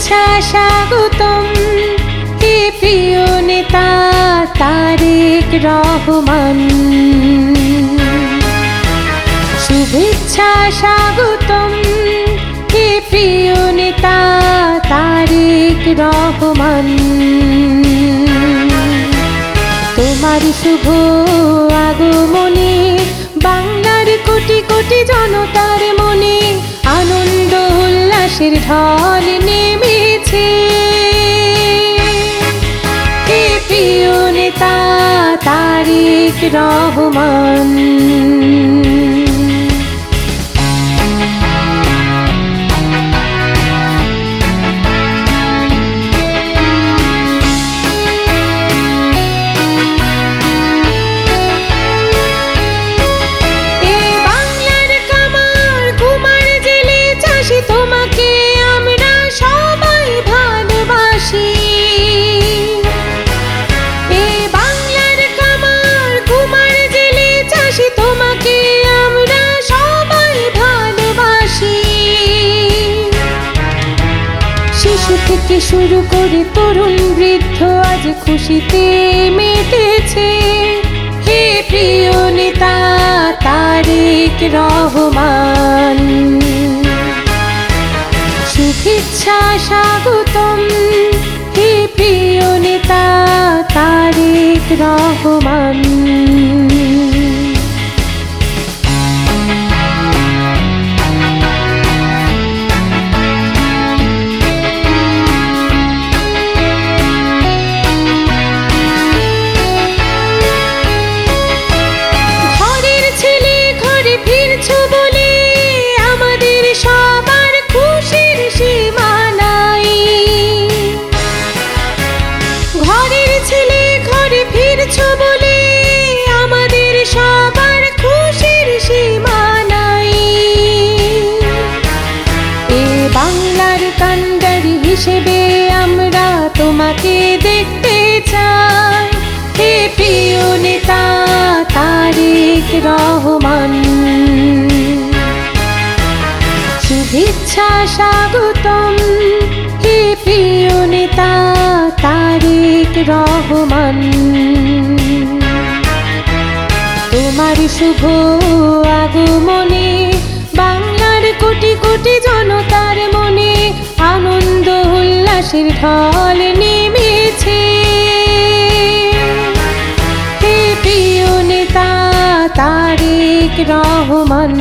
শুভেচ্ছা স্বাগতম হে প্রিয় নেতা তারেক রহমান। শুভেচ্ছা স্বাগতম হে প্রিয় নেতা তারেক রহমান। তোমার শুভ আগমনে বাংলার কোটি কোটি জনতার মনে আনন্দ উল্লাসের ঢল নেমেছে। হে প্রিয় নেতা তারেক রহমান। শিশু থেকে শুরু করে তরুণ বৃদ্ধ আজ খুশিতে মেতেছে। হে প্রিয় নেতা তারেক রহমান। শুভেচ্ছা স্বাগতম হে প্রিয় নেতা তারেক রহমান। বাংলার কান্ডারি হিসেবে আমরা তোমাকে দেখতে চাই। হে প্রিয় নেতা তারেক রহমান। শুভেচ্ছা স্বাগতম হে প্রিয় নেতা তারেক রহমান। তোমার শুভ আগমনে বাংলার কোটি কোটি জনতার মনে আনন্দ উল্লাসের ঢল নেমেছে। হে প্রিয় নেতা তারেক রহমান।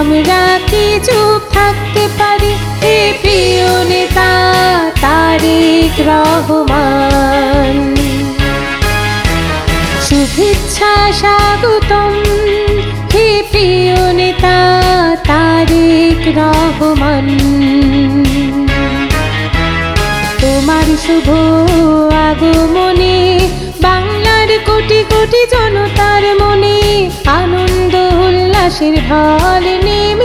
আমরা কি চুপ থাকতে পারি? হে প্রিয় নেতা তারেক রহমান। শুভেচ্ছা স্বাগতম হে প্রিয় নেতা তারেক রহমান। তোমার শুভ আগমনে বাংলার কোটি কোটি জনতার মনে আনন্দ উল্লাসের ঢল নেমে